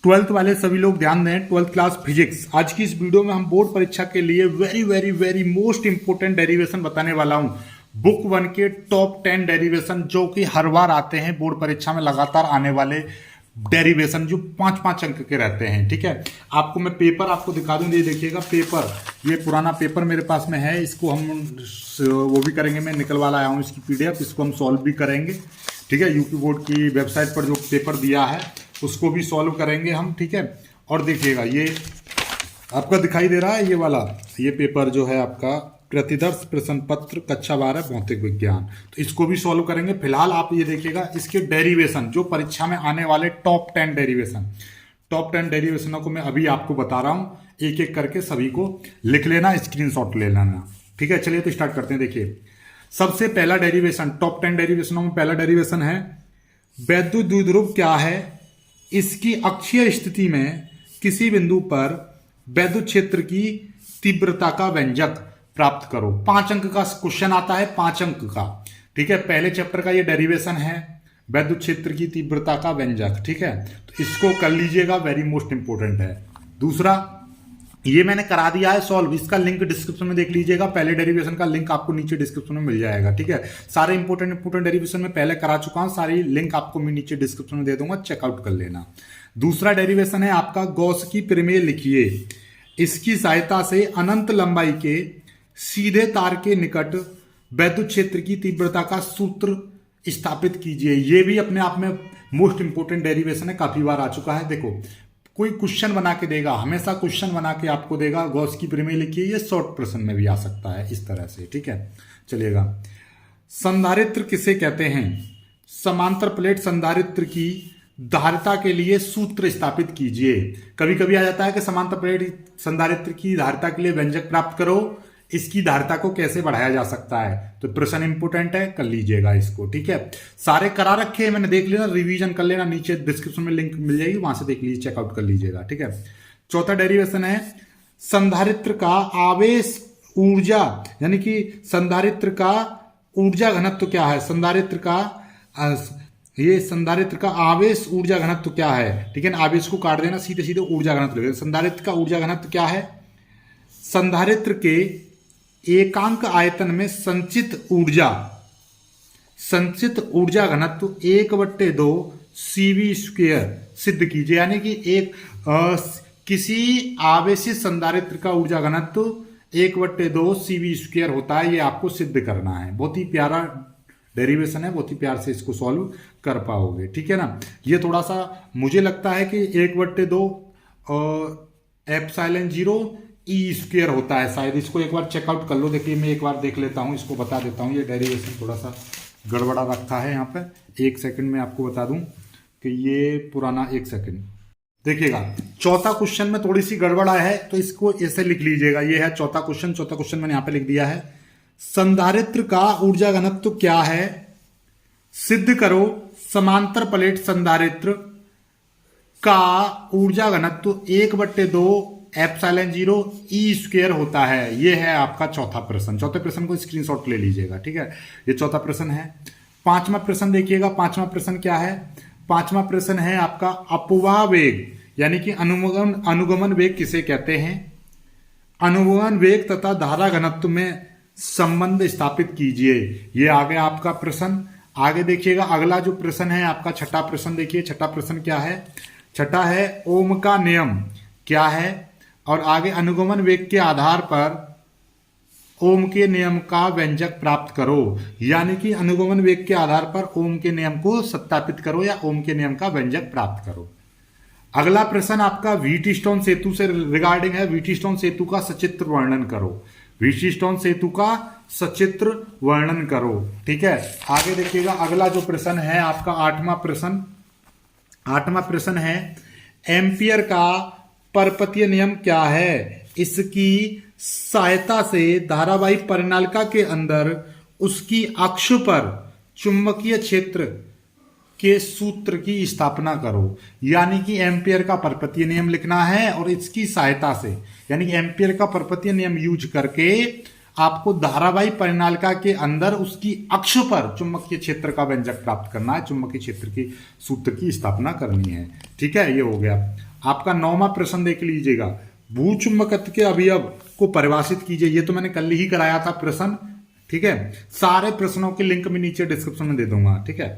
Twelfth वाले सभी लोग ध्यान दें, ट्वेल्थ क्लास फिजिक्स। आज की इस वीडियो में हम बोर्ड परीक्षा के लिए very very very most important derivation बताने वाला हूं। बुक 1 के टॉप 10 डेरिवेशन जो कि हर बार आते हैं बोर्ड परीक्षा में, लगातार आने वाले डेरिवेशन जो 5-5 अंक के रहते हैं। ठीक है, आपको मैं पेपर आपको दिखा दूं, ये देखिएगा पेपर, ये पुराना पेपर मेरे पास में है, इसको हम वो भी करेंगे, मैं निकलवा लाया हूं इसकी पीडीएफ, इसको हम सॉल्व भी करेंगे। ठीक है, यूपी बोर्ड की वेबसाइट पर जो पेपर दिया है उसको भी सॉल्व करेंगे हम। ठीक है, और देखिएगा ये आपका दिखाई दे रहा है, ये वाला ये पेपर जो है आपका प्रतिदर्श प्रश्न पत्र कक्षा 12 भौतिक विज्ञान, तो इसको भी सॉल्व करेंगे। फिलहाल आप ये देखिएगा इसके डेरिवेशन जो परीक्षा में आने वाले टॉप 10 डेरिवेशन, टॉप 10 डेरिवेशनों को मैं अभी आपको बता रहा हूं, एक एक करके सभी को लिख लेना, स्क्रीनशॉट ले लेना। ठीक है, चलिए तो स्टार्ट करते हैं। देखिए सबसे पहला डेरिवेशन, टॉप 10 डेरिवेशनों में पहला डेरिवेशन है वैद्युत द्विध्रुव क्या है, इसकी अक्षीय स्थिति में किसी बिंदु पर वैद्युत क्षेत्र की तीव्रता का व्यंजक प्राप्त करो। 5 अंक का क्वेश्चन आता है, 5 अंक का। ठीक है, पहले चैप्टर का ये डेरिवेशन है, वैद्युत क्षेत्र की तीव्रता का व्यंजक। ठीक है, तो इसको कर लीजिएगा, वेरी मोस्ट इंपोर्टेंट है। दूसरा ये मैंने करा दिया है सॉल्व, इसका लिंक डिस्क्रिप्शन में देख लीजिएगा, पहले डेरिवेशन का लिंक आपको नीचे डिस्क्रिप्शन में मिल जाएगा। ठीक है, सारे इंपोर्टेंट डेरिवेशन में पहले करा चुका हूं, सारी लिंक आपको मैं नीचे डिस्क्रिप्शन में दे दूंगा, चेकआउट कर लेना। दूसरा डेरिवेशन है आपका गॉस की प्रमेय लिखिए, इसकी सहायता से अनंत लंबाई के सीधे तार के निकट वैद्युत क्षेत्र की तीव्रता का सूत्र स्थापित कीजिए। ये भी अपने आप में मोस्ट इंपोर्टेंट डेरिवेशन है, काफी बार आ चुका है। देखो कोई क्वेश्चन बना के देगा, हमेशा क्वेश्चन बना के आपको देगा, गॉस की प्रमेय लिखिए, ये शॉर्ट प्रश्न में भी आ सकता है इस तरह से। ठीक है, चलिएगा। संधारित्र किसे कहते हैं, समांतर प्लेट संधारित्र की धारिता के लिए सूत्र स्थापित कीजिए। कभी कभी आ जाता है कि समांतर प्लेट संधारित्र की धारिता के लिए व्यंजक प्राप्त करो, इसकी धारिता को कैसे बढ़ाया जा सकता है, तो प्रश्न इंपोर्टेंट है, कर लीजिएगा इसको। ठीक है, सारे करा रखे हैं मैंने, देख लेना, रिवीजन कर लेना, नीचे डिस्क्रिप्शन में लिंक मिल जाएगी, वहां से देख लीजिए, चेकआउट कर लीजिएगा। ठीक है, चौथा डेरिवेशन है संधारित्र का आवेश ऊर्जा, यानी कि संधारित्र का ऊर्जा घनत्व क्या है, संधारित्र का ये संधारित्र का आवेश ऊर्जा घनत्व क्या है। ठीक है, आवेश को काट देना, सीधे सीधे ऊर्जा घनत्व लेना। संधारित्र का ऊर्जा घनत्व क्या है, संधारित्र के एकांक आयतन में संचित ऊर्जा घनत्व 1/2 CV² सिद्ध कीजिए। यानी कि एक किसी आवेशित संधारित्र का ऊर्जा घनत्व 1/2 CV² होता है, ये आपको सिद्ध करना है। बहुत ही प्यारा डेरिवेशन है, बहुत ही प्यार से इसको सॉल्व कर पाओगे। ठीक है ना, ये थोड़ा सा मुझे लगता है कि 1/2 ε0 E² होता है शायद, इसको एक बार चेकआउट कर लो। देखिए मैं एक बार देख लेता हूँ, इसको बता देता हूँ, ये डेरिवेशन थोड़ा सा गड़बड़ा रखा है यहाँ पे। 1 सेकंड में आपको बता दूं कि ये पुराना, 1 सेकंड देखिएगा। चौथा क्वेश्चन में थोड़ी सी गड़बड़ा है, तो इसको ऐसे लिख लीजिएगा, ये है चौथा क्वेश्चन। चौथा क्वेश्चन मैंने यहाँ पे लिख दिया है, संधारित्र का ऊर्जा घनत्व क्या है, सिद्ध करो समांतर प्लेट संधारित्र का ऊर्जा घनत्व 1/2 ε0 E² होता है। ये है आपका चौथा प्रश्न। चौथे प्रश्न को स्क्रीनशॉट ले लीजिएगा। ठीक है, ये चौथा प्रश्न है। पांचवा प्रश्न देखिएगा, पांचवा प्रश्न क्या है, पांचवा प्रश्न है आपका अपवाह वेग, यानी कि अनुगमन वेग किसे कहते हैं, अनुगमन वेग तथा धारा घनत्व में संबंध स्थापित कीजिए। ये आ गया आपका प्रश्न। आगे देखिएगा, अगला जो प्रश्न है आपका छठा प्रश्न, देखिए छठा प्रश्न क्या है, छठा है ओम का नियम क्या है, और आगे अनुगमन वेग के आधार पर ओम के नियम का व्यंजक प्राप्त करो। यानी कि अनुगमन वेग के आधार पर ओम के नियम को सत्यापित करो या ओम के नियम का व्यंजक प्राप्त करो। अगला प्रश्न आपका व्हीटस्टोन सेतु से रिगार्डिंग है, व्हीटस्टोन सेतु का सचित्र वर्णन करो, व्हीटस्टोन सेतु का सचित्र वर्णन करो। ठीक है, आगे देखिएगा, अगला जो प्रश्न है आपका आठवां प्रश्न, आठवां प्रश्न है एम्पियर का परपतीय नियम क्या है, इसकी सहायता से धारावाही परिनालिका के अंदर उसकी अक्ष पर चुंबकीय क्षेत्र के सूत्र की स्थापना करो। यानी कि एम्पियर का परपतीय नियम लिखना है, और इसकी सहायता से, यानी कि एम्पियर का परपतीय नियम यूज करके आपको धारावाही परिनालिका के अंदर उसकी अक्ष पर चुंबकीय क्षेत्र का व्यंजक प्राप्त करना है, चुंबकीय क्षेत्र की सूत्र की स्थापना करनी है। ठीक है, ये हो गया। आपका 9वां प्रश्न देख लीजिएगा, भूचुंबकत्व के अवयव को परिभाषित कीजिए। ये तो मैंने कल ही कराया था प्रश्न, ठीक है। सारे प्रश्नों के लिंक मैं नीचे डिस्क्रिप्शन में दे दूंगा, ठीक है।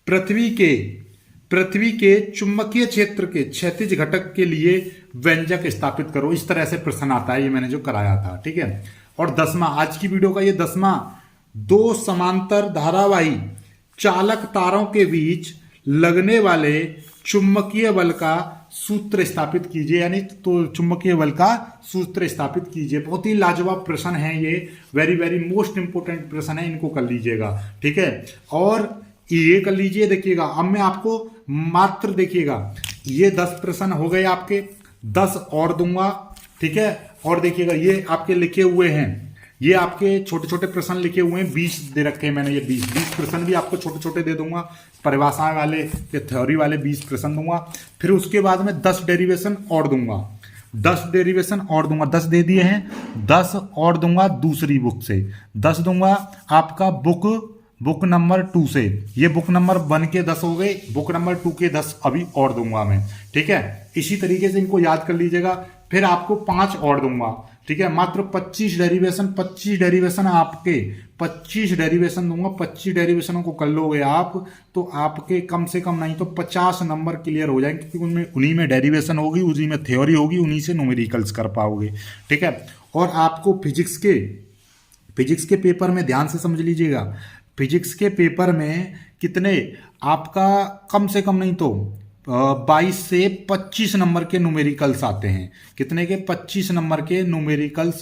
पृथ्वी के चुंबकीय क्षेत्र के क्षैतिज घटक के लिए व्यंजक स्थापित करो। इस तरह से प्रश्न आता है, ये मैंने जो कराया था, ठीक है। और 10वां, आज की वीडियो का ये 10वां, दो समांतर धारावाही चालक तारों के बीच लगने वाले चुंबकीय बल का सूत्र स्थापित कीजिए, यानी तो चुंबकीय बल का सूत्र स्थापित कीजिए। बहुत ही लाजवाब प्रश्न है ये, वेरी वेरी मोस्ट इंपोर्टेंट प्रश्न है, इनको कर लीजिएगा, ठीक है। और ये कर लीजिए, देखिएगा अब मैं आपको मात्र देखिएगा ये 10 प्रश्न हो गए आपके, 10 और दूंगा, ठीक है। और देखिएगा ये आपके लिखे हुए हैं, ये आपके छोटे छोटे प्रश्न लिखे हुए हैं, 20 दे रखे हैं मैंने, ये 20 प्रश्न भी आपको छोटे छोटे दे दूंगा, परिभाषाएं वाले या थ्योरी वाले 20 प्रश्न दूंगा। फिर उसके बाद में 10 डेरिवेशन और दूंगा, 10 डेरिवेशन और दूंगा, 10 दे दिए हैं, 10 और दूंगा दूसरी बुक से, 10 दूंगा आपका बुक नंबर 2 से। ये बुक नंबर 1 के 10 हो गए, बुक नंबर 2 के 10 अभी और दूंगा मैं, ठीक है। इसी तरीके से इनको याद कर लीजिएगा। फिर आपको 5 और दूंगा, ठीक है। मात्र 25 डेरिवेशन आपके 25 डेरिवेशन दूंगा, 25 डेरिवेशनों को कर लोगे आप तो आपके कम से कम नहीं तो 50 नंबर क्लियर हो जाएंगे, क्योंकि उनमें उन्हीं में डेरिवेशन होगी, उन्हीं में थ्योरी होगी, उन्हीं से न्यूमेरिकल्स कर पाओगे, ठीक है। और आपको फिजिक्स के पेपर में ध्यान से समझ लीजिएगा, फिजिक्स के पेपर में कितने आपका कम से कम नहीं तो 22 से 25 नंबर के न्यूमेरिकल्स आते हैं। कितने के? 25 नंबर के न्यूमेरिकल्स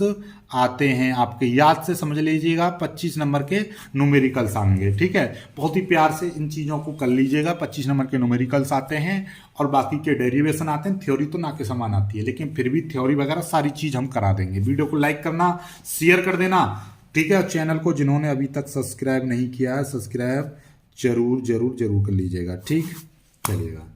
आते हैं आपके, याद से समझ लीजिएगा, 25 नंबर के न्यूमेरिकल्स आएंगे, ठीक है। बहुत ही प्यार से इन चीज़ों को कर लीजिएगा। 25 नंबर के न्यूमेरिकल्स आते हैं और बाकी के डेरिवेशन आते हैं। थ्योरी तो ना के समान आती है, लेकिन फिर भी थ्योरी वगैरह सारी चीज़ हम करा देंगे। वीडियो को लाइक करना, शेयर कर देना, ठीक है। चैनल को जिन्होंने अभी तक सब्सक्राइब नहीं किया है, सब्सक्राइब जरूर कर लीजिएगा, ठीक चलिएगा।